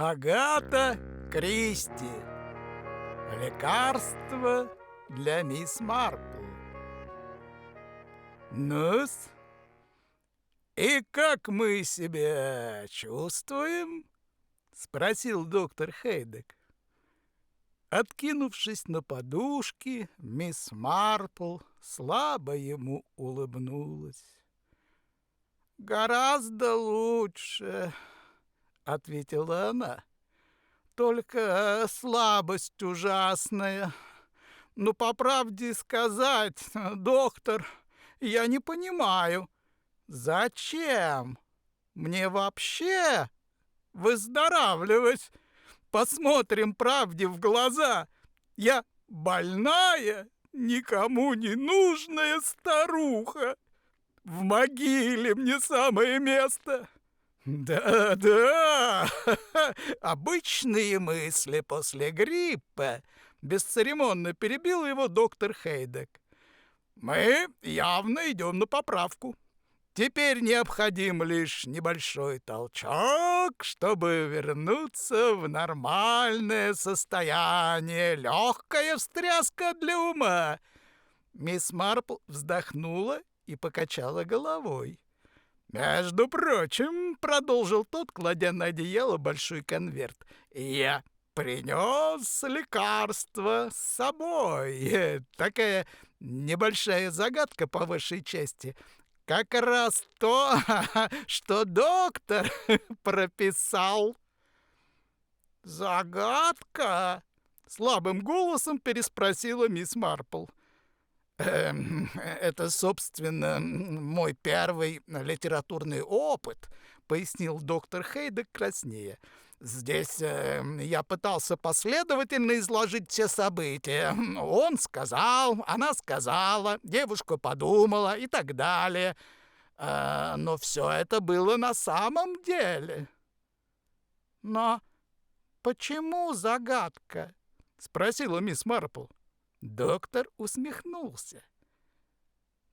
Агата Кристи. Лекарство для мисс Марпл. Ну-с, и как мы себя чувствуем? Спросил доктор Хейдек. Откинувшись на подушки, мисс Марпл слабо ему улыбнулась. «Гораздо лучше», — ответила она. «Только слабость ужасная. Но, по правде сказать, доктор, я не понимаю, зачем мне вообще выздоравливать? Посмотрим правде в глаза. Я больная, никому не нужная старуха. В могиле мне самое место». «Да-да, обычные мысли после гриппа», — бесцеремонно перебил его доктор Хейдек. «Мы явно идем на поправку. Теперь необходим лишь небольшой толчок, чтобы вернуться в нормальное состояние. Легкая встряска для ума». Мисс Марпл вздохнула и покачала головой. «Между прочим, — продолжил тот, кладя на одеяло большой конверт, — я принес лекарство с собой. Такая небольшая загадка по вашей части. Как раз то, что доктор прописал». «Загадка?» — слабым голосом переспросила мисс Марпл. «Это, собственно, мой первый литературный опыт», — пояснил доктор Хейдек краснея. «Здесь я пытался последовательно изложить все события. Он сказал, она сказала, девушка подумала и так далее. Но все это было на самом деле». «Но почему загадка?» — спросила мисс Марпл. Доктор усмехнулся.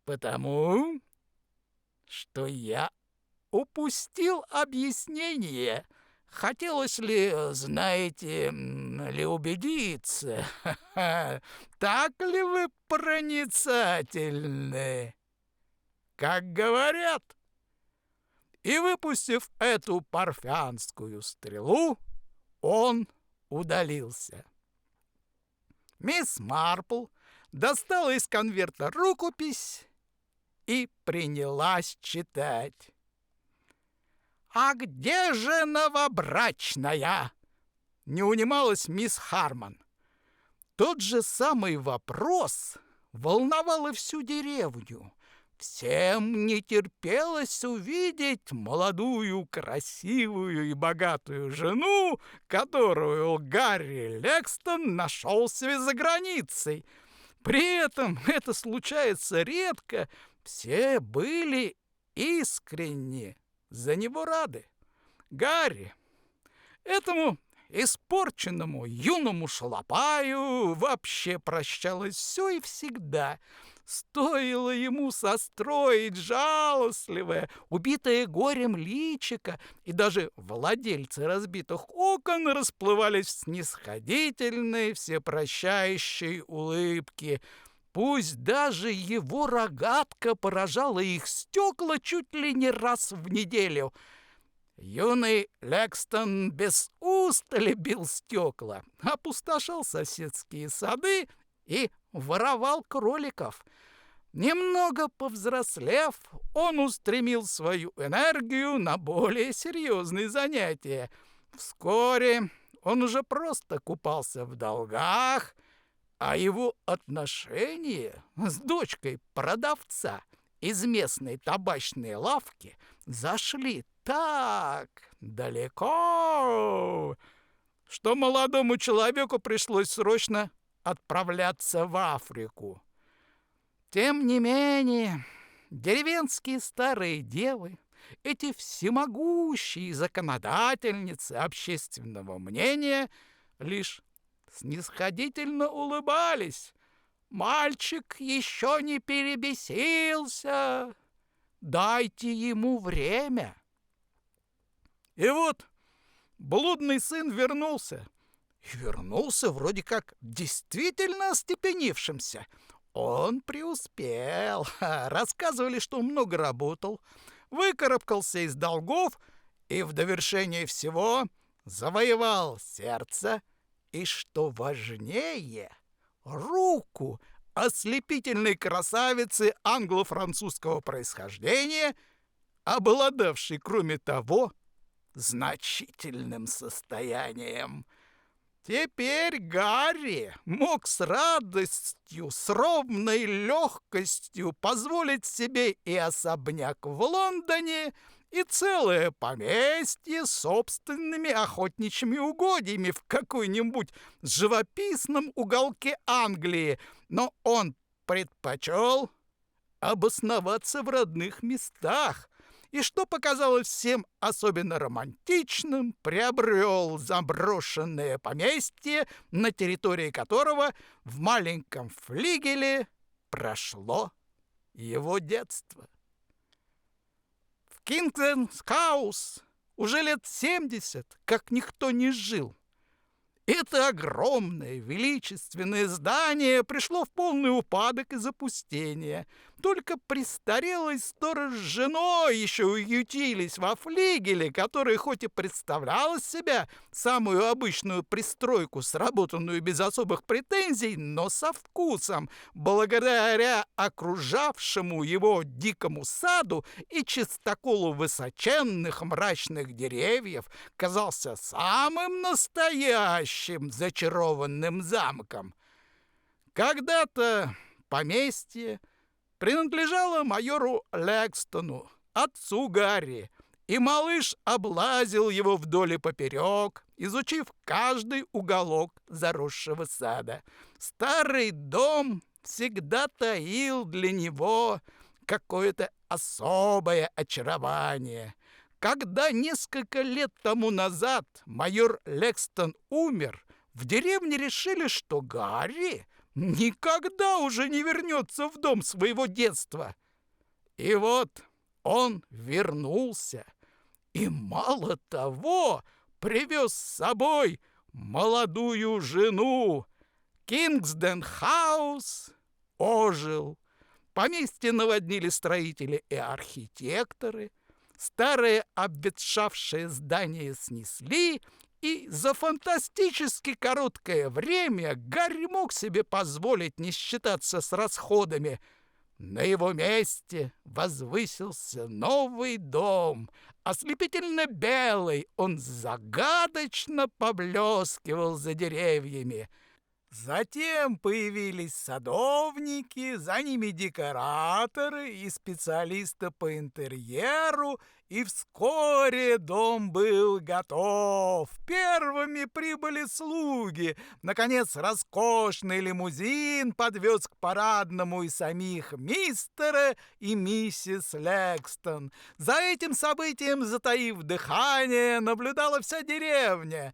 «Потому что я упустил объяснение. Хотелось ли, знаете ли, убедиться, так ли вы проницательны, как говорят?» И, выпустив эту парфянскую стрелу, он удалился. Мисс Марпл достала из конверта рукопись и принялась читать. «А где же новобрачная?» — не унималась мисс Хармон. Тот же самый вопрос волновал и всю деревню. Всем не терпелось увидеть молодую, красивую и богатую жену, которую Гарри Лекстон нашел себе за границей. При этом это случается редко. Все были искренне за него рады. Гарри, этому испорченному юному шалопаю, вообще прощалось все и всегда. Стоило ему состроить жалостливое, убитое горем личико, и даже владельцы разбитых окон расплывались в снисходительной, всепрощающей улыбке. Пусть даже его рогатка поражала их стекла чуть ли не раз в неделю. Юный Лекстон без устали бил стекла, опустошал соседские сады и воровал кроликов. Немного повзрослев, он устремил свою энергию на более серьезные занятия. Вскоре он уже просто купался в долгах, а его отношения с дочкой продавца из местной табачной лавки зашли так далеко, что молодому человеку пришлось срочно отправляться в Африку. Тем не менее, деревенские старые девы, эти всемогущие законодательницы общественного мнения, лишь снисходительно улыбались. «Мальчик еще не перебесился, дайте ему время». И вот блудный сын вернулся. И вернулся вроде как действительно остепенившимся. Он преуспел. Рассказывали, что много работал, выкарабкался из долгов и в довершение всего завоевал сердце и, что важнее, руку ослепительной красавицы англо-французского происхождения, обладавшей, кроме того, значительным состоянием. Теперь Гарри мог с радостью, с ровной легкостью позволить себе и особняк в Лондоне, и целое поместье с собственными охотничьими угодьями в какой-нибудь живописном уголке Англии, но он предпочел обосноваться в родных местах, и, что показалось всем особенно романтичным, приобрел заброшенное поместье, на территории которого в маленьком флигеле прошло его детство. В Кингсден-хаус уже лет 70, как никто не жил. Это огромное, величественное здание пришло в полный упадок и запустение. Только престарелый сторож с женой еще уютились во флигеле, который хоть и представлял из себя самую обычную пристройку, сработанную без особых претензий, но со вкусом, благодаря окружавшему его дикому саду и чистоколу высоченных мрачных деревьев, казался самым настоящим зачарованным замком. Когда-то поместье принадлежало майору Лекстону, отцу Гарри, и малыш облазил его вдоль и поперек, изучив каждый уголок заросшего сада. Старый дом всегда таил для него какое-то особое очарование. Когда несколько лет тому назад майор Лекстон умер, в деревне решили, что Гарри никогда уже не вернется в дом своего детства. И вот он вернулся, и мало того, привез с собой молодую жену. Кингсден-хаус ожил. Поместье наводнили строители и архитекторы. Старое обветшавшее здание снесли, и за фантастически короткое время Гарри мог себе позволить не считаться с расходами. На его месте возвысился новый дом. Ослепительно белый, он загадочно поблескивал за деревьями. Затем появились садовники, за ними декораторы и специалисты по интерьеру, и вскоре дом был готов. Первыми прибыли слуги. Наконец, роскошный лимузин подвез к парадному и самих мистера и миссис Лекстон. За этим событием, затаив дыхание, наблюдала вся деревня.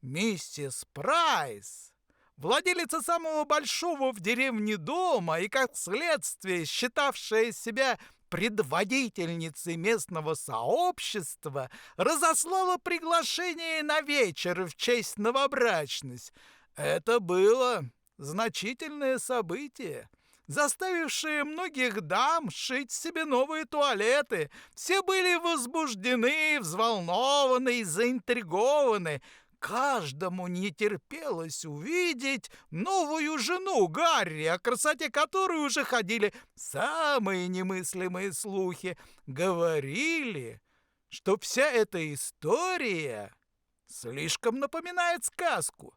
Миссис Прайс, владелица самого большого в деревне дома и, как следствие, считавшая себя предводительницей местного сообщества, разослала приглашение на вечер в честь новобрачность. Это было значительное событие, заставившее многих дам шить себе новые туалеты. Все были возбуждены, взволнованы и заинтригованы. Каждому не терпелось увидеть новую жену Гарри, о красоте которой уже ходили самые немыслимые слухи. Говорили, что вся эта история слишком напоминает сказку.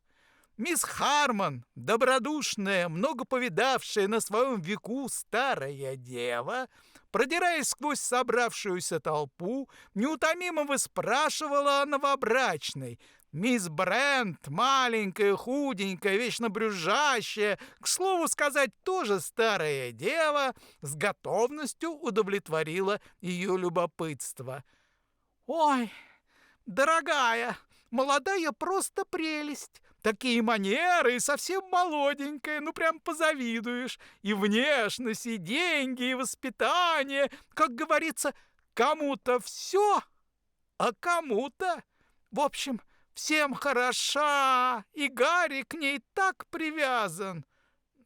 Мисс Хармон, добродушная, много повидавшая на своем веку старая дева, продираясь сквозь собравшуюся толпу, неутомимо выспрашивала о новобрачной. Мисс Брент, маленькая, худенькая, вечно брюзжащая, к слову сказать, тоже старая дева, с готовностью удовлетворила ее любопытство. «Ой, дорогая, молодая просто прелесть! Такие манеры, и совсем молоденькая, ну прям позавидуешь. И внешность, и деньги, и воспитание. Как говорится, кому-то все, а кому-то В общем, всем хороша, и Гарри к ней так привязан.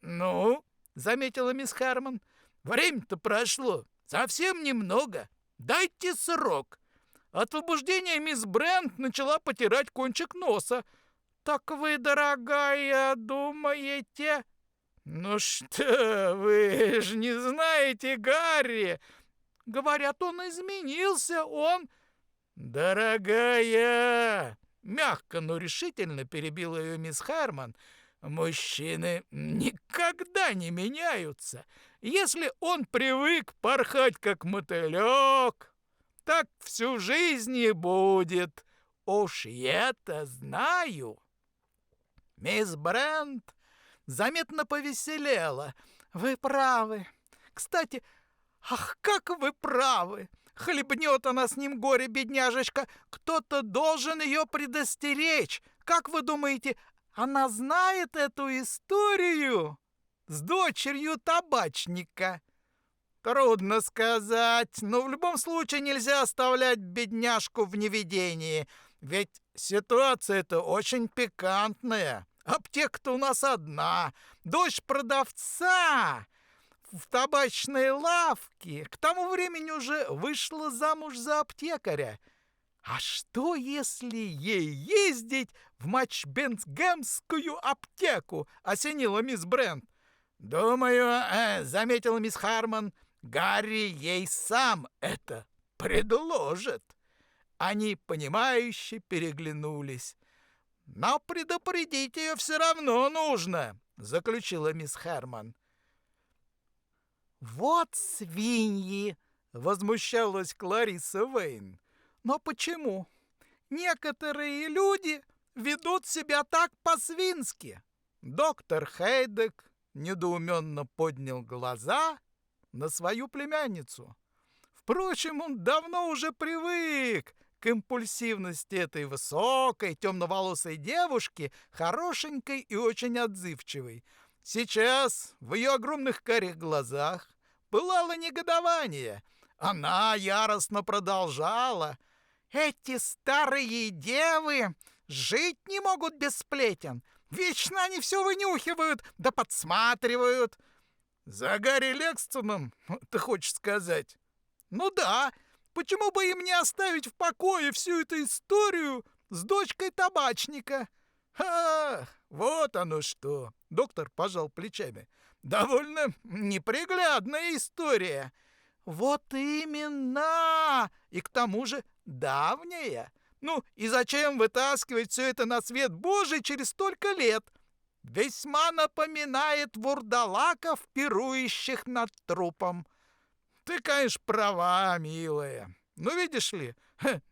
Ну, заметила мисс Хармон, время-то прошло совсем немного. Дайте срок. От возбуждения мисс Брент начала потирать кончик носа. Так вы, дорогая, думаете... Ну что вы ж не знаете Гарри? Говорят, он изменился, он... Дорогая, мягко, но решительно перебила ее мисс Хармон, мужчины никогда не меняются. Если он привык порхать как мотылек, так всю жизнь и будет. Уж я-то знаю. Мисс Брент заметно повеселела. Вы правы. Кстати, ах, как вы правы! Хлебнет она с ним горе, бедняжечка. Кто-то должен ее предостеречь. Как вы думаете, она знает эту историю с дочерью табачника? Трудно сказать, но в любом случае нельзя оставлять бедняжку в неведении. Ведь ситуация-то очень пикантная. Аптека-то у нас одна. Дочь продавца в табачной лавке к тому времени уже вышла замуж за аптекаря. А что, если ей ездить в Матчбенсгемскую аптеку, осенила мисс Брент. Думаю, заметила мисс Хармон, Гарри ей сам это предложит. Они, понимающе переглянулись. Но предупредить ее все равно нужно, заключила мисс Хармон. «Вот свиньи!» — возмущалась Клариса Вейн. «Но почему? Некоторые люди ведут себя так по-свински». Доктор Хейдек недоуменно поднял глаза на свою племянницу. Впрочем, он давно уже привык к импульсивности этой высокой, темноволосой девушки, хорошенькой и очень отзывчивой. Сейчас в ее огромных карих глазах пылало негодование. Она яростно продолжала. «Эти старые девы жить не могут без сплетен. Вечно они все вынюхивают да подсматривают». «За Гарри Лекстоном, ты хочешь сказать?» «Ну да, почему бы им не оставить в покое всю эту историю с дочкой табачника?» «Ах, вот оно что!» — доктор пожал плечами. «Довольно неприглядная история». «Вот именно! И к тому же давняя. Ну и зачем вытаскивать все это на свет Божий через столько лет? Весьма напоминает вурдалаков, пирующих над трупом». «Ты, конечно, права, милая. Но видишь ли,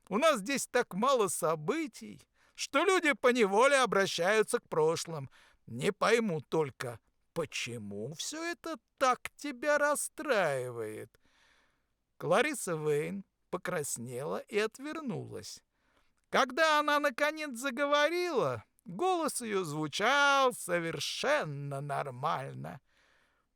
у нас здесь так мало событий, что люди поневоле обращаются к прошлым. Не пойму только, почему все это так тебя расстраивает?» Клариса Вейн покраснела и отвернулась. Когда она, наконец, заговорила, голос ее звучал совершенно нормально.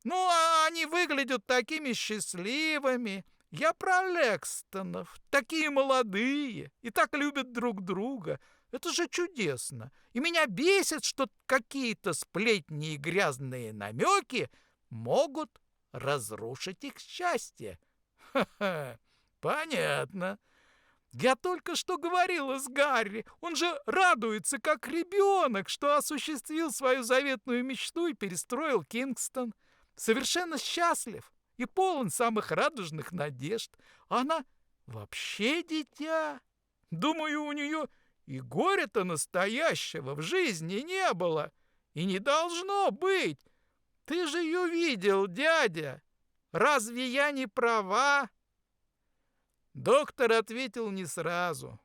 «Ну, а они выглядят такими счастливыми. Я про Лекстонов. Такие молодые и так любят друг друга. Это же чудесно. И меня бесит, что какие-то сплетни и грязные намеки могут разрушить их счастье». «Ха-ха, понятно. Я только что говорила с Гарри. Он же радуется, как ребенок, что осуществил свою заветную мечту и перестроил Кингстон. Совершенно счастлив и полон самых радужных надежд. Она вообще дитя. Думаю, у нее и горя-то настоящего в жизни не было. И не должно быть. Ты же ее видел, дядя. Разве я не права?» Доктор ответил не сразу.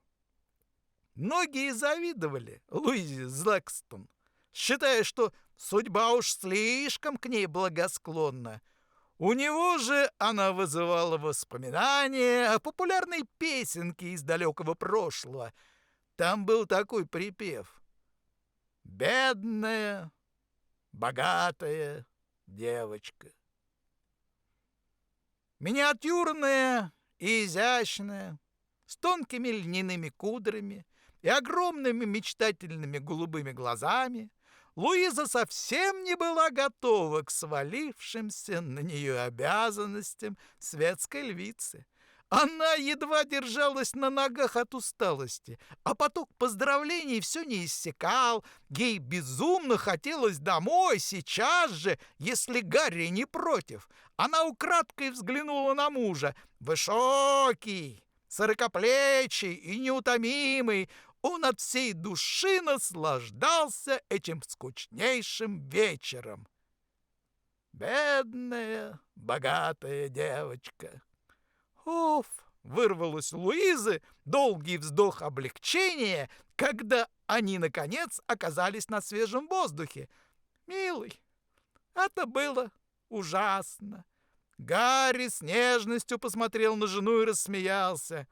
Многие завидовали Луизе Злэкстон, считая, что судьба уж слишком к ней благосклонна. У него же она вызывала воспоминания о популярной песенке из далекого прошлого. Там был такой припев: «Бедная, богатая девочка». Миниатюрная и изящная, с тонкими льняными кудрями, и огромными мечтательными голубыми глазами, Луиза совсем не была готова к свалившимся на нее обязанностям светской львицы. Она едва держалась на ногах от усталости, а поток поздравлений все не иссякал. Ей безумно хотелось домой сейчас же, если Гарри не против. Она украдкой взглянула на мужа. Высокий, широкоплечий и неутомимый, он от всей души наслаждался этим скучнейшим вечером. Бедная, богатая девочка. «Уф!» — вырвалось у Луизы долгий вздох облегчения, когда они, наконец, оказались на свежем воздухе. «Милый, это было ужасно!» Гарри с нежностью посмотрел на жену и рассмеялся.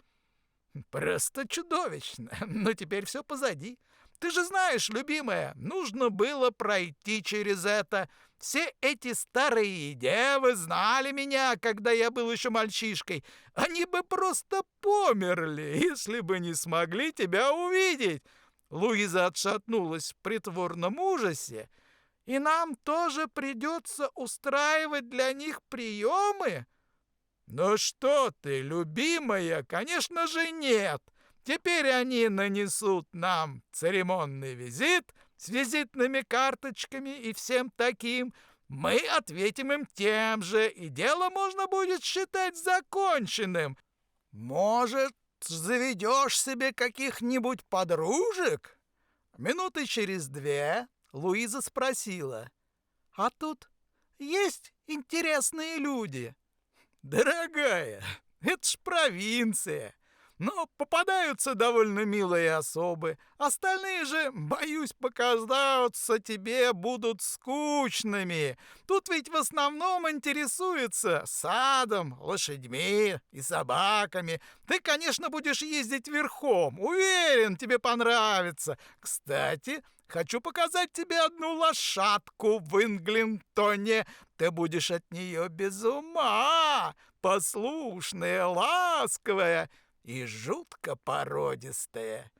«Просто чудовищно, но теперь все позади. Ты же знаешь, любимая, нужно было пройти через это. Все эти старые девы знали меня, когда я был еще мальчишкой. Они бы просто померли, если бы не смогли тебя увидеть». Луиза отшатнулась в притворном ужасе. «И нам тоже придется устраивать для них приемы?» «Ну что ты, любимая, конечно же нет. Теперь они нанесут нам церемонный визит с визитными карточками и всем таким. Мы ответим им тем же, и дело можно будет считать законченным. Может, заведешь себе каких-нибудь подружек?» Минуты через 2 Луиза спросила: «А тут есть интересные люди?» «Дорогая, это ж провинция. Но попадаются довольно милые особы. Остальные же, боюсь, показаться тебе будут скучными. Тут ведь в основном интересуются садом, лошадьми и собаками. Ты, конечно, будешь ездить верхом. Уверен, тебе понравится. Кстати, хочу показать тебе одну лошадку в Инглинтоне. Ты будешь от нее без ума. Послушная, ласковая и жутко породистая».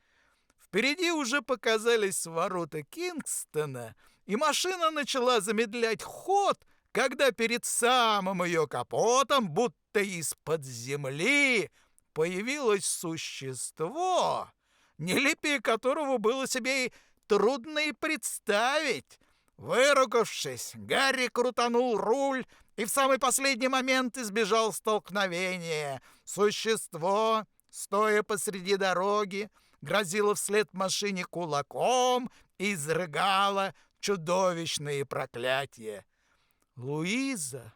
Впереди уже показались ворота Кингстона, и машина начала замедлять ход, когда перед самым ее капотом, будто из-под земли, появилось существо, нелепее которого было себе и трудно и представить. Выругавшись, Гарри крутанул руль и в самый последний момент избежал столкновения. Существо, стоя посреди дороги, грозило вслед машине кулаком и изрыгало чудовищные проклятия. Луиза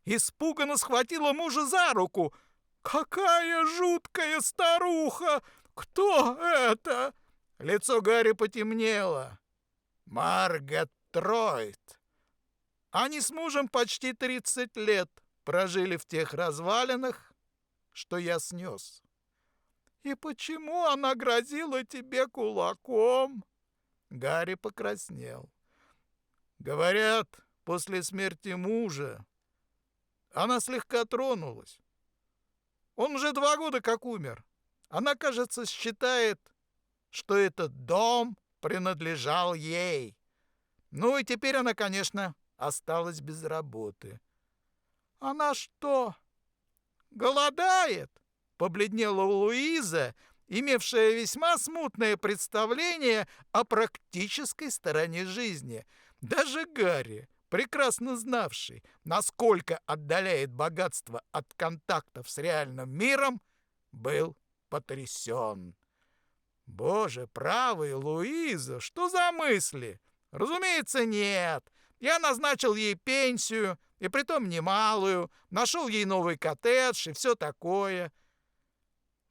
испуганно схватила мужа за руку. «Какая жуткая старуха! Кто это?» Лицо Гарри потемнело. «Маргот Тройд. Они с мужем почти 30 лет прожили в тех развалинах, что я снес». «И почему она грозила тебе кулаком?» Гарри покраснел. «Говорят, после смерти мужа она слегка тронулась. Он уже 2 года как умер. Она, кажется, считает, что этот дом принадлежал ей. Ну и теперь она, конечно, осталась без работы». «Она что, голодает?» Побледнела Луиза, имевшая весьма смутное представление о практической стороне жизни. Даже Гарри, прекрасно знавший, насколько отдаляет богатство от контактов с реальным миром, был потрясен. «Боже правый, Луиза, что за мысли? Разумеется, нет. Я назначил ей пенсию, и притом немалую, нашел ей новый коттедж и все такое».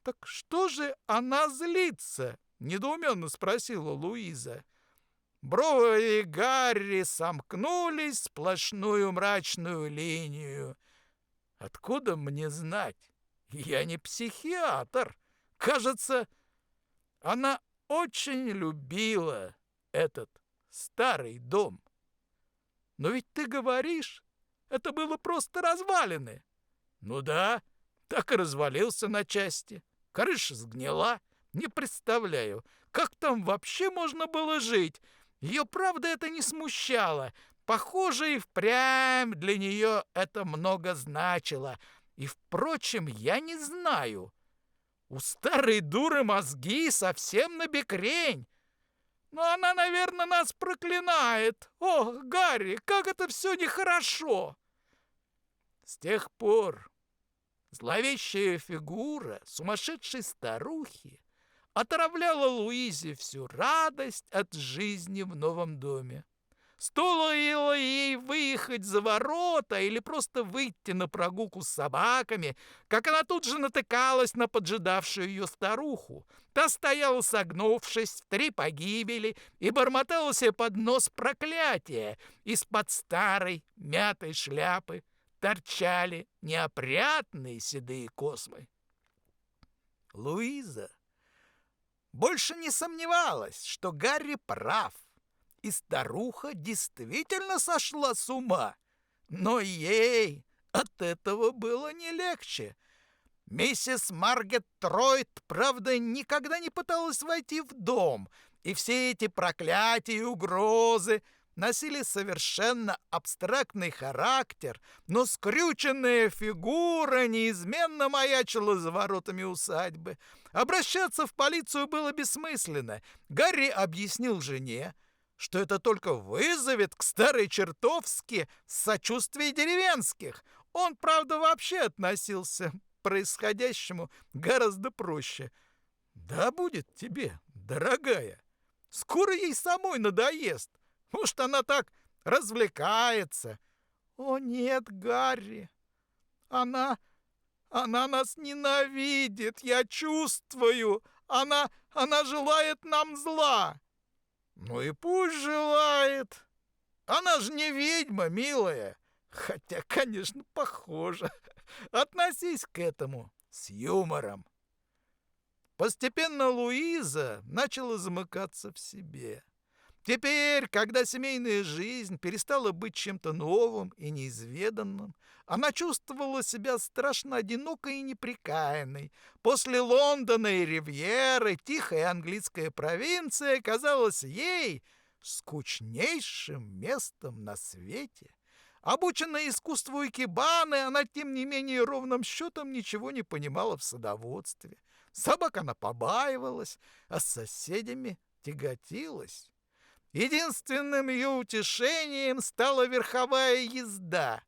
«Так что же она злится?» — недоуменно спросила Луиза. Брови Гарри сомкнулись в сплошную мрачную линию. «Откуда мне знать? Я не психиатр. Кажется, она очень любила этот старый дом». «Но ведь ты говоришь, это было просто развалины». «Ну да, так и развалился на части. Крыша сгнила. Не представляю, Как там вообще можно было жить? Ее, правда, это не смущало. Похоже, и впрямь для нее это много значило. И, впрочем, я не знаю. У старой дуры мозги совсем набекрень. Но она, наверное, нас проклинает. Ох, Гарри, как это все нехорошо!» С тех пор зловещая фигура сумасшедшей старухи отравляла Луизе всю радость от жизни в новом доме. Стоило ей выехать за ворота или просто выйти на прогулку с собаками, как она тут же натыкалась на поджидавшую ее старуху. Та стояла согнувшись в 3 погибели и бормотала себе под нос проклятия. Из-под старой мятой шляпы торчали неопрятные седые космы. Луиза больше не сомневалась, что Гарри прав, и старуха действительно сошла с ума. Но ей от этого было не легче. Миссис Маргет Тройд, правда, никогда не пыталась войти в дом, и все эти проклятия и угрозы носили совершенно абстрактный характер, но скрюченная фигура неизменно маячила за воротами усадьбы. Обращаться в полицию было бессмысленно. Гарри объяснил жене, что это только вызовет к старой чертовски сочувствие деревенских. Он, правда, вообще относился к происходящему гораздо проще. «Да будет тебе, дорогая. Скоро ей самой надоест. Может, она так развлекается». «О нет, Гарри, она нас ненавидит, я чувствую. Она желает нам зла». «Ну и пусть желает. Она же не ведьма, милая. Хотя, конечно, похоже. Относись к этому с юмором». Постепенно Луиза начала замыкаться в себе. Теперь, когда семейная жизнь перестала быть чем-то новым и неизведанным, она чувствовала себя страшно одинокой и неприкаянной. После Лондона и Ривьеры тихая английская провинция казалась ей скучнейшим местом на свете. Обученная искусству икебаны, она, тем не менее, ровным счетом ничего не понимала в садоводстве. Собак она побаивалась, а с соседями тяготилась. Единственным ее утешением стала верховая езда.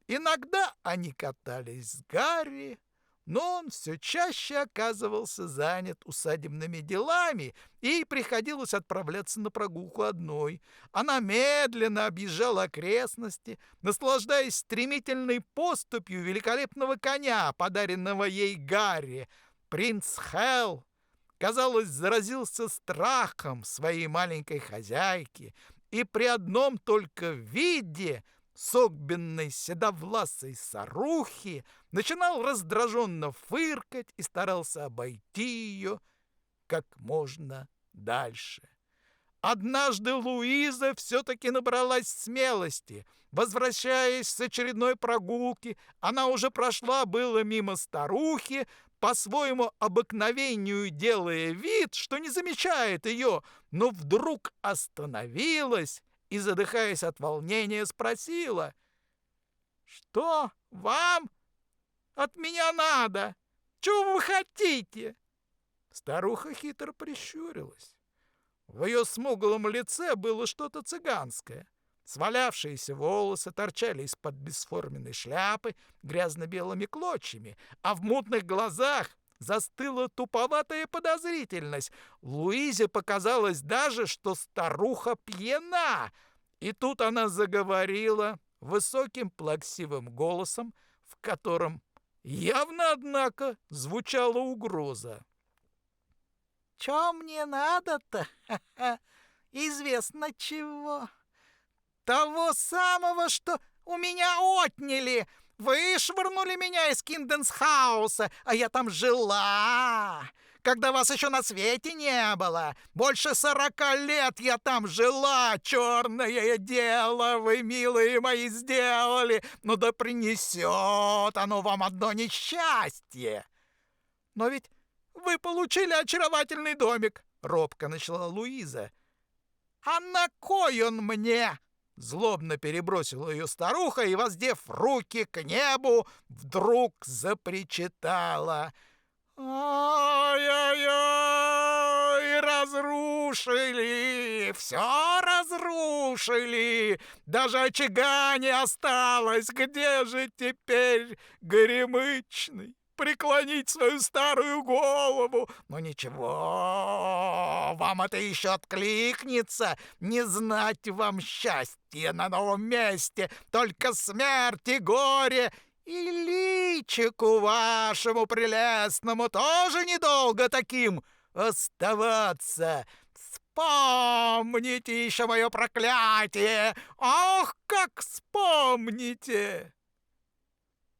Иногда они катались с Гарри, но он все чаще оказывался занят усадебными делами, и ей приходилось отправляться на прогулку одной. Она медленно объезжала окрестности, наслаждаясь стремительной поступью великолепного коня, подаренного ей Гарри. Принц Хэл, казалось, заразился страхом своей маленькой хозяйки, и при одном только виде согбенной седовласой старухи начинал раздраженно фыркать и старался обойти ее как можно дальше. Однажды Луиза все-таки набралась смелости. Возвращаясь с очередной прогулки, она уже прошла было мимо старухи, по своему обыкновению делая вид, что не замечает ее, но вдруг остановилась и, задыхаясь от волнения, спросила: «Что вам от меня надо? Чего вы хотите?» Старуха хитро прищурилась. В ее смуглом лице было что-то цыганское. Свалявшиеся волосы торчали из-под бесформенной шляпы грязно-белыми клочьями, а в мутных глазах застыла туповатая подозрительность. Луизе показалось даже, что старуха пьяна. И тут она заговорила высоким плаксивым голосом, в котором явно, однако, звучала угроза. «Чё мне надо-то? Известно чего. Того самого, что у меня отняли. Вышвырнули меня из Кинденс-хауса, а я там жила, когда вас еще на свете не было. Больше 40 лет я там жила. Черное дело вы, милые мои, сделали. Ну да принесет оно вам одно несчастье. Но ведь вы получили очаровательный домик. — робко начала Луиза. «А на кой он мне?» — злобно перебросила ее старуха и, воздев руки к небу, вдруг запричитала. «Ай-яй-яй! Разрушили! Все разрушили! Даже очага не осталось! Где же теперь Горемычный? Преклонить свою старую голову! Но ничего, вам это еще откликнется! Не знать вам счастья на новом месте! Только смерть и горе! И личику вашему прелестному тоже недолго таким оставаться. Вспомните еще мое проклятие! Ах, как вспомните!»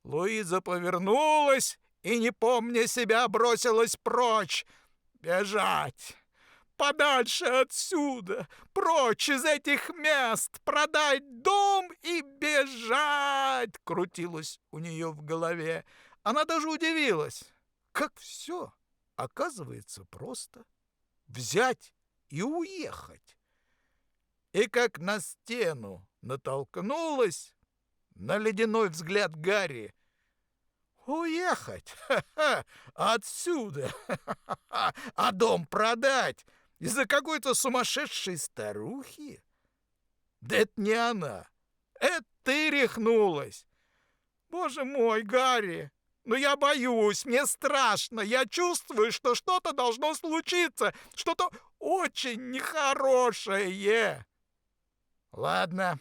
Луиза повернулась и, не помня себя, бросилась прочь. Бежать! Подальше отсюда, прочь из этих мест, продать дом и бежать, крутилось у нее в голове. Она даже удивилась, как все оказывается просто. Взять и уехать. И как на стену натолкнулась на ледяной взгляд Гарри. Уехать? Ха-ха! Отсюда! Ха-ха-ха! А дом продать? Из-за какой-то сумасшедшей старухи? Да это не она. Это ты рехнулась. Боже мой, Гарри, ну я боюсь, мне страшно. Я чувствую, что что-то должно случиться, что-то очень нехорошее. Ладно,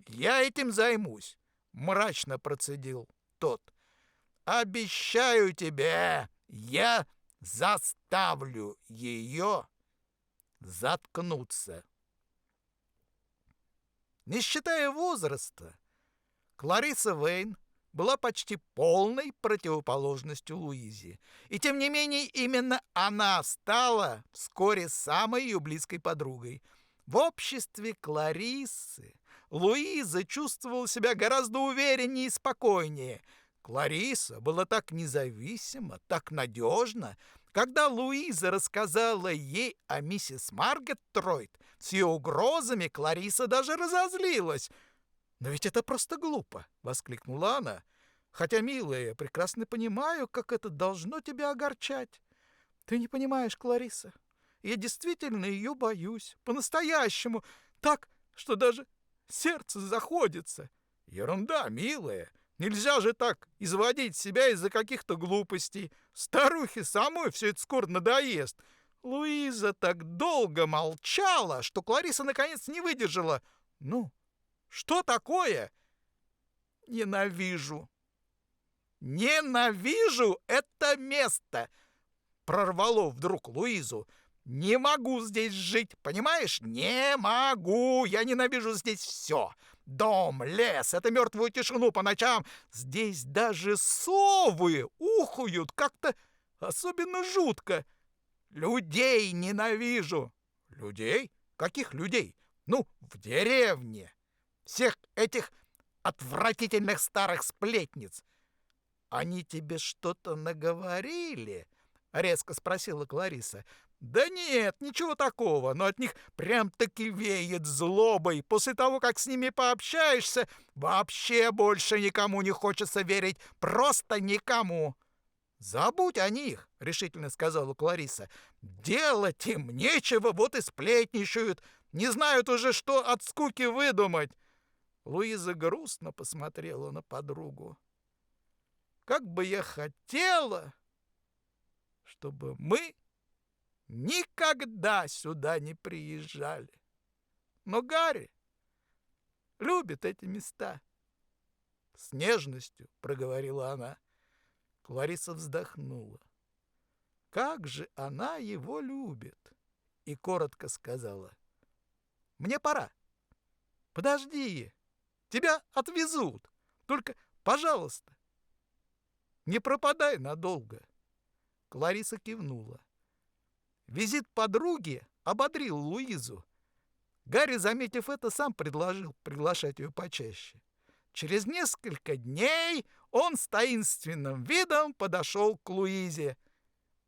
я этим займусь, мрачно процедил тот. Обещаю тебе, я заставлю ее заткнуться. Не считая возраста, Клариса Вейн была почти полной противоположностью Луизе. И тем не менее именно она стала вскоре самой ее близкой подругой. В обществе Кларисы Луиза чувствовала себя гораздо увереннее и спокойнее. Клариса была так независима, так надежна. Когда Луиза рассказала ей о миссис Маргет Тройт с ее угрозами, Клариса даже разозлилась. «Но ведь это просто глупо!» — воскликнула она. «Хотя, милая, я прекрасно понимаю, как это должно тебя огорчать. Ты не понимаешь, Клариса. Я действительно ее боюсь. По-настоящему. Так, что даже сердце заходится». «Ерунда, милая. Нельзя же так изводить себя из-за каких-то глупостей. Старухе самой все это скоро надоест». Луиза так долго молчала, что Клариса наконец не выдержала. «Ну, что такое?» «Ненавижу. Ненавижу это место!» Прорвало вдруг Луизу. «Не могу здесь жить, понимаешь? Не могу! Я ненавижу здесь все. Дом, лес, эту мертвую тишину по ночам. Здесь даже совы ухают как-то особенно жутко. Людей ненавижу». «Людей? Каких людей?» «Ну, в деревне. Всех этих отвратительных старых сплетниц». «Они тебе что-то наговорили?» — резко спросила Клариса. «Да нет, ничего такого, но от них прям-таки веет злобой. После того, как с ними пообщаешься, вообще больше никому не хочется верить. Просто никому». «Забудь о них», — решительно сказала Клариса. «Делать им нечего, вот и сплетничают. Не знают уже, что от скуки выдумать». Луиза грустно посмотрела на подругу. «Как бы я хотела, чтобы мы никогда сюда не приезжали. Но Гарри любит эти места». С нежностью проговорила она. Клариса вздохнула. Как же она его любит! И коротко сказала: «Мне пора. Подожди, тебя отвезут. Только, пожалуйста, не пропадай надолго». Клариса кивнула. Визит подруги ободрил Луизу. Гарри, заметив это, сам предложил приглашать ее почаще. Через несколько дней он с таинственным видом подошел к Луизе.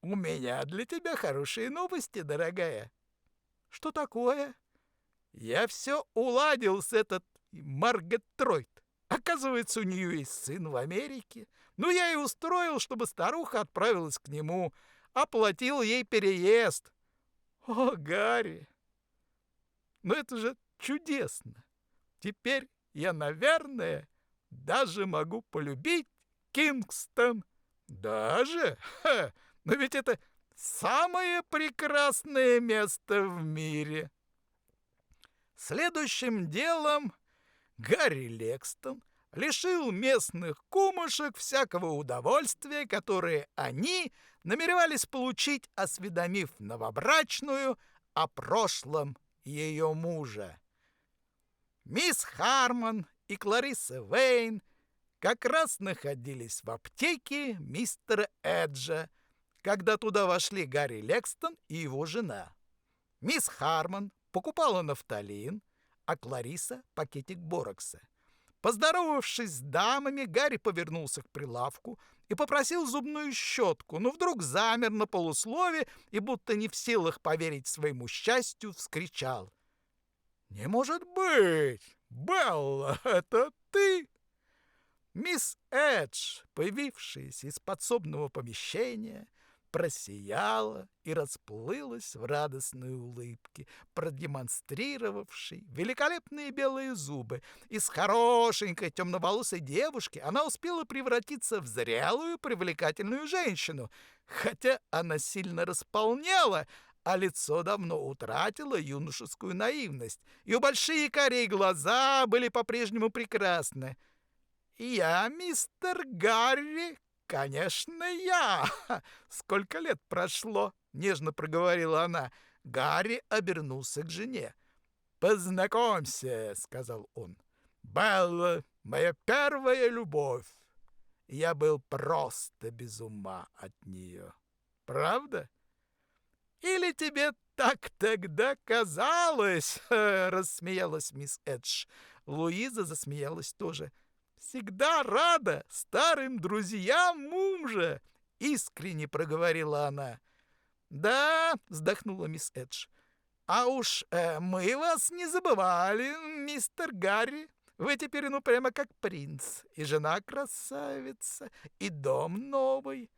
У меня для тебя хорошие новости, дорогая. Что такое? Я все уладил с этот Маргет Тройт. Оказывается, у нее есть сын в Америке. Ну, я и устроил, чтобы старуха отправилась к нему. Оплатил ей переезд. О, Гарри, ну это же чудесно. Теперь я, наверное, даже могу полюбить Кингстон. Даже? Ха! Но ведь это самое прекрасное место в мире. Следующим делом Гарри Лексton лишил местных кумушек всякого удовольствия, которое они намеревались получить, осведомив новобрачную о прошлом ее мужа. Мисс Хармон и Клариса Вейн как раз находились в аптеке мистера Эджа, когда туда вошли Гарри Лексton и его жена. Мисс Хармон покупала нафталин, а Клариса — пакетик борокса. Поздоровавшись с дамами, Гарри повернулся к прилавку и попросил зубную щетку, но вдруг замер на полуслове и, будто не в силах поверить своему счастью, вскричал: «Не может быть! Белла, это ты?» Мисс Эдж, появившаяся из подсобного помещения, просияла и расплылась в радостной улыбке, продемонстрировавшей великолепные белые зубы. Из хорошенькой темноволосой девушки она успела превратиться в зрелую привлекательную женщину, хотя она сильно располнела, а лицо давно утратило юношескую наивность. Ее большие карие глаза были по-прежнему прекрасны. «Я мистер Гарри, конечно, я! Сколько лет прошло!» — нежно проговорила она. Гарри обернулся к жене. «Познакомься», — сказал он. «Белла, моя первая любовь. Я был просто без ума от нее. Правда? Или тебе так тогда казалось?» — рассмеялась мисс Эдж. Луиза засмеялась тоже. «Всегда рада старым друзьям мужа!» — искренне проговорила она. «Да», — вздохнула мисс Эдж, — «а уж мы вас не забывали, мистер Гарри. Вы теперь ну прямо как принц, и жена красавица, и дом новый».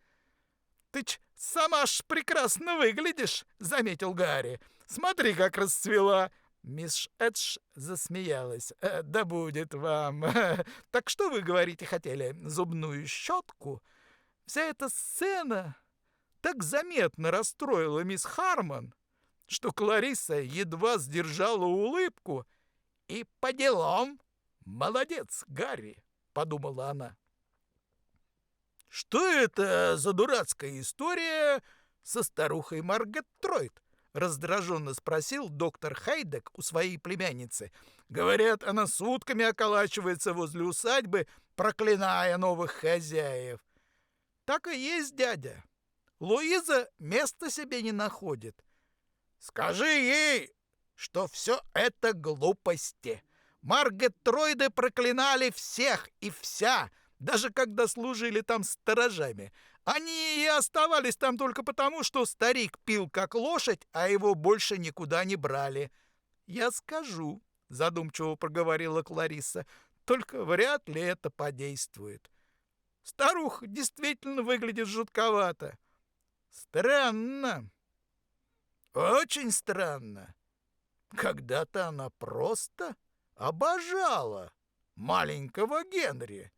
«Ты сама ж прекрасно выглядишь», — заметил Гарри. «Смотри, как расцвела». Мисс Эдж засмеялась. «Да будет вам. Так что вы, говорите, хотели? Зубную щетку?» Вся эта сцена так заметно расстроила мисс Хармон, что Клариса едва сдержала улыбку. «И по делам. Молодец, Гарри», — подумала она. «Что это за дурацкая история со старухой Маргет Тройт?» — раздраженно спросил доктор Хайдек у своей племянницы. «Говорят, она сутками околачивается возле усадьбы, проклиная новых хозяев». «Так и есть, дядя. Луиза места себе не находит». «Скажи ей, что все это глупости. Маргет Тройды проклинали всех и вся, даже когда служили там сторожами. Они и оставались там только потому, что старик пил как лошадь, а его больше никуда не брали». «Я скажу», — задумчиво проговорила Клариса, — «только вряд ли это подействует. Старуха действительно выглядит жутковато». «Странно. Очень странно. Когда-то она просто обожала маленького Генри.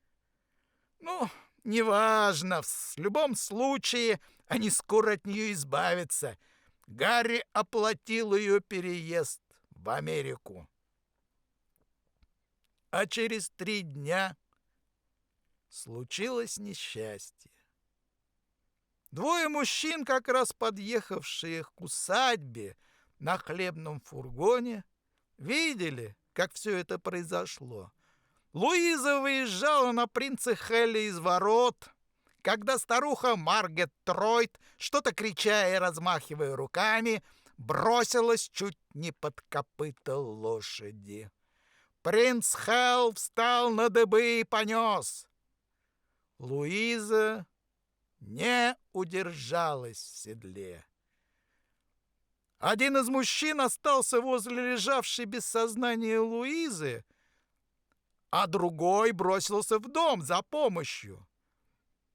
Ну, неважно, в любом случае они скоро от нее избавятся. Гарри оплатил ее переезд в Америку. А через 3 дня случилось несчастье. 2 мужчин, как раз подъехавшие к усадьбе на хлебном фургоне, видели, как все это произошло. Луиза выезжала на принца Хелли из ворот, когда старуха Маргет Тройт, что-то крича и размахивая руками, бросилась чуть не под копыта лошади. Принц Хелл встал на дыбы и понес. Луиза не удержалась в седле. Один из мужчин остался возле лежавшей без сознания Луизы, а другой бросился в дом за помощью.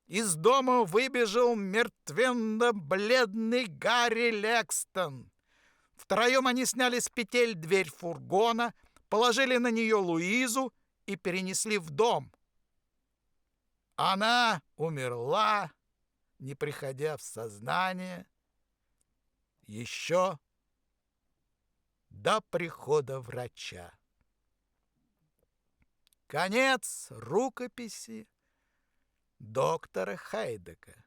Из дома выбежал мертвенно-бледный Гарри Лекстон. Втроем они сняли с петель дверь фургона, положили на нее Луизу и перенесли в дом. Она умерла, не приходя в сознание, еще до прихода врача. Конец рукописи доктора Хейдека.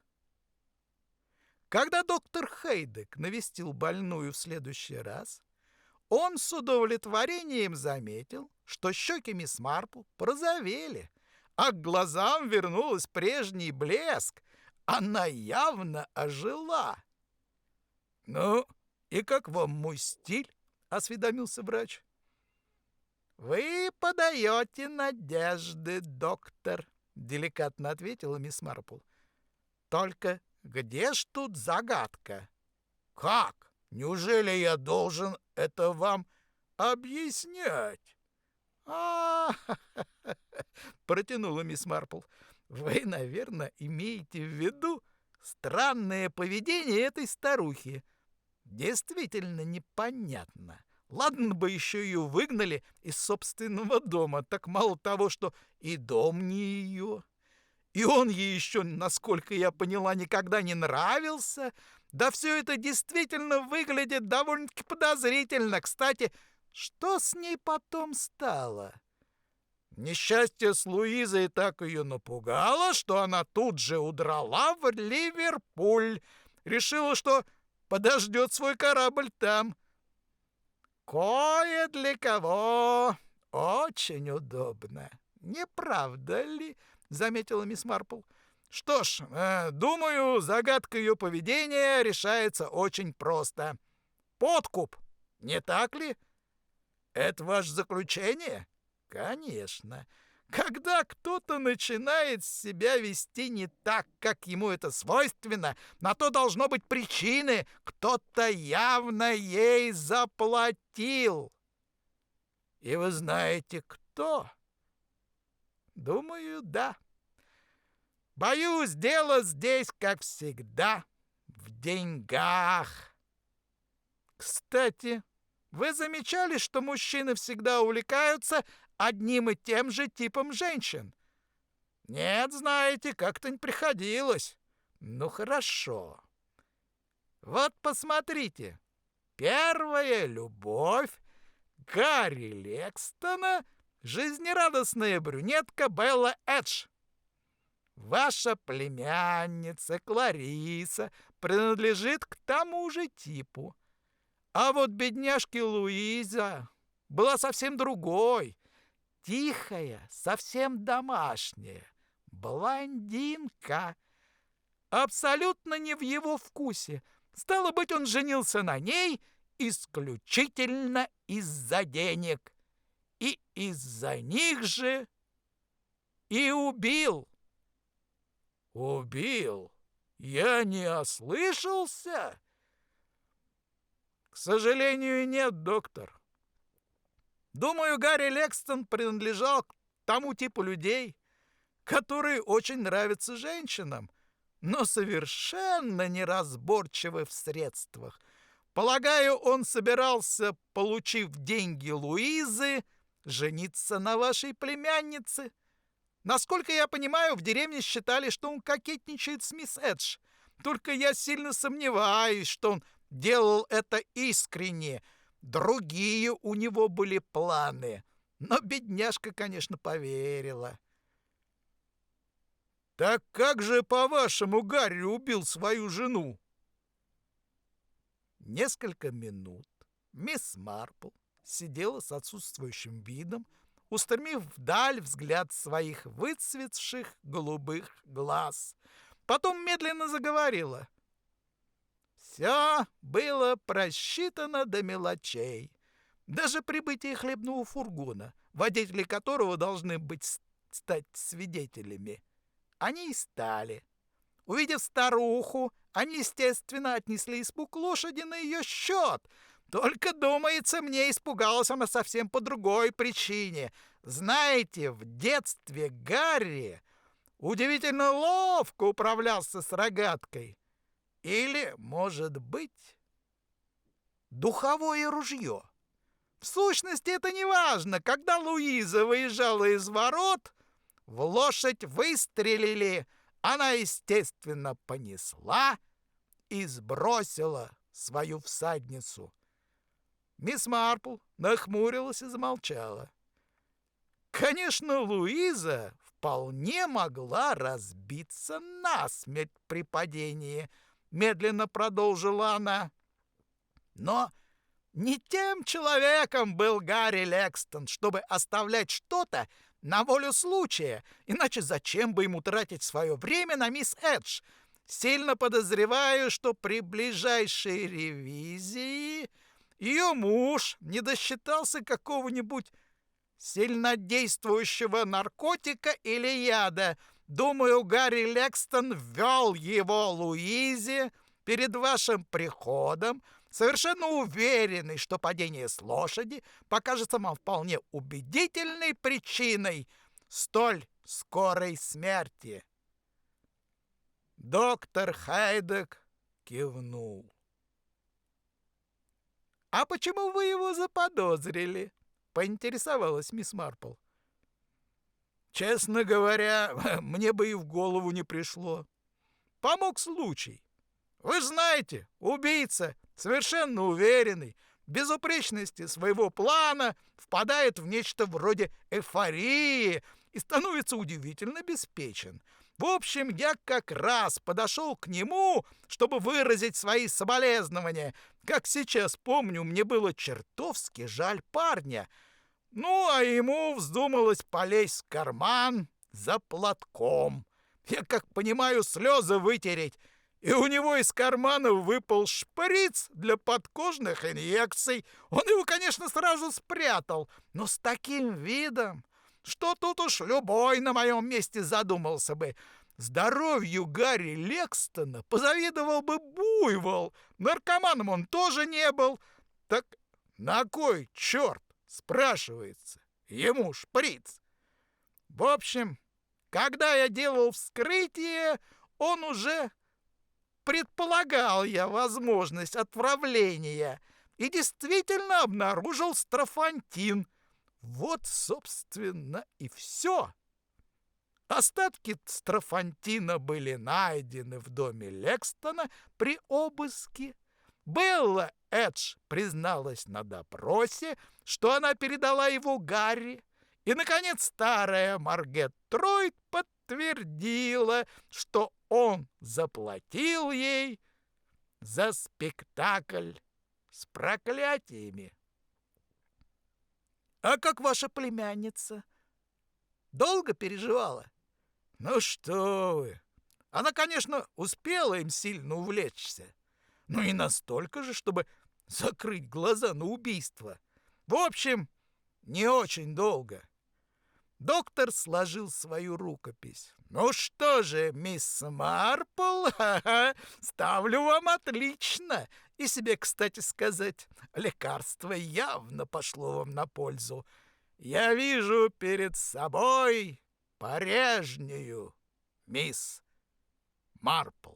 Когда доктор Хейдек навестил больную в следующий раз, он с удовлетворением заметил, что щеки мисс Марпл порозовели, а к глазам вернулся прежний блеск. Она явно ожила. «Ну, и как вам мой стиль?» — осведомился врач. «Вы подаете надежды, доктор», — деликатно ответила мисс Марпл. «Только где ж тут загадка?» «Как? Неужели я должен это вам объяснять?» Протянула мисс Марпл. «Вы, наверное, имеете в виду странное поведение этой старухи. Действительно непонятно. Ладно бы еще ее выгнали из собственного дома, так мало того, что и дом не ее, и он ей еще, насколько я поняла, никогда не нравился. Да все это действительно выглядит довольно-таки подозрительно. Кстати, что с ней потом стало? Несчастье с Луизой так ее напугало, что она тут же удрала в Ливерпуль. Решила, что подождет свой корабль там. Кое для кого очень удобно. Не правда ли?» — заметила мисс Марпл. «Что ж, думаю, загадка ее поведения решается очень просто. Подкуп, не так ли? Это ваше заключение? Конечно. Когда кто-то начинает себя вести не так, как ему это свойственно, на то должно быть причины. Кто-то явно ей заплатил. И вы знаете, кто? Думаю, да. Боюсь, дело здесь, как всегда, в деньгах. Кстати, вы замечали, что мужчины всегда увлекаются одним и тем же типом женщин? Нет, знаете, как-то не приходилось. Ну, хорошо. Вот посмотрите. Первая любовь Гарри Лекстона — жизнерадостная брюнетка Белла Эдж. Ваша племянница Клариса принадлежит к тому же типу. А вот бедняжка Луиза была совсем другой. Тихая, совсем домашняя, блондинка. Абсолютно не в его вкусе. Стало быть, он женился на ней исключительно из-за денег. И из-за них же и убил. Убил? Я не ослышался? К сожалению, нет, доктор. Думаю, Гарри Лекстон принадлежал к тому типу людей, которые очень нравятся женщинам, но совершенно неразборчивы в средствах. Полагаю, он собирался, получив деньги Луизы, жениться на вашей племяннице. Насколько я понимаю, в деревне считали, что он кокетничает с мисс Эдж. Только я сильно сомневаюсь, что он делал это искренне. Другие у него были планы. Но бедняжка, конечно, поверила. Так как же, по-вашему, Гарри убил свою жену? Несколько минут мисс Марпл сидела с отсутствующим видом, устремив вдаль взгляд своих выцветших голубых глаз. Потом медленно заговорила. Все было просчитано до мелочей. Даже прибытие хлебного фургона, водители которого должны стать свидетелями. Они и стали. Увидев старуху, они, естественно, отнесли испуг лошади на ее счет. Только, думается, мне испугалась она совсем по другой причине. Знаете, в детстве Гарри удивительно ловко управлялся с рогаткой. Или, может быть, духовое ружье. В сущности, это не важно. Когда Луиза выезжала из ворот, в лошадь выстрелили. Она, естественно, понесла и сбросила свою всадницу. Мисс Марпл нахмурилась и замолчала. Конечно, Луиза вполне могла разбиться насмерть при падении, медленно продолжила она. Но не тем человеком был Гарри Лексton, чтобы оставлять что-то на волю случая, иначе зачем бы ему тратить свое время на мисс Эдж? Сильно подозреваю, что при ближайшей ревизии ее муж не досчитался какого-нибудь сильнодействующего наркотика или яда. Думаю, Гарри Лексton ввел его Луизе перед вашим приходом, совершенно уверенный, что падение с лошади покажется вам вполне убедительной причиной столь скорой смерти. Доктор Хайдек кивнул. «А почему вы его заподозрили?» — поинтересовалась мисс Марпл. «Честно говоря, мне бы и в голову не пришло. Помог случай. Вы же знаете, убийца, совершенно уверенный в безупречности своего плана, впадает в нечто вроде эйфории и становится удивительно беспечен. В общем, я как раз подошел к нему, чтобы выразить свои соболезнования. Как сейчас помню, мне было чертовски жаль парня. Ну, а ему вздумалось полезть в карман за платком. Я, как понимаю, слезы вытереть. И у него из кармана выпал шприц для подкожных инъекций. Он его, конечно, сразу спрятал, но с таким видом, что тут уж любой на моем месте задумался бы. Здоровью Гарри Лекстона позавидовал бы буйвол. Наркоманом он тоже не был. Так на кой черт, спрашивается, ему шприц? В общем, когда я делал вскрытие, он уже предполагал я возможность отравления и действительно обнаружил строфантин. Вот, собственно, и все. Остатки строфантина были найдены в доме Лекстона при обыске. Белла Эдж призналась на допросе, что она передала его Гарри. И, наконец, старая Маргет Тройд подтвердила, что он заплатил ей за спектакль с проклятиями. А как ваша племянница? Долго переживала? Ну что вы! Она, конечно, успела им сильно увлечься, но не настолько же, чтобы закрыть глаза на убийство. В общем, не очень долго. Доктор сложил свою рукопись. «Ну что же, мисс Марпл, ставлю вам отлично. И себе, кстати сказать, лекарство явно пошло вам на пользу. Я вижу перед собой прежнюю мисс Марпл».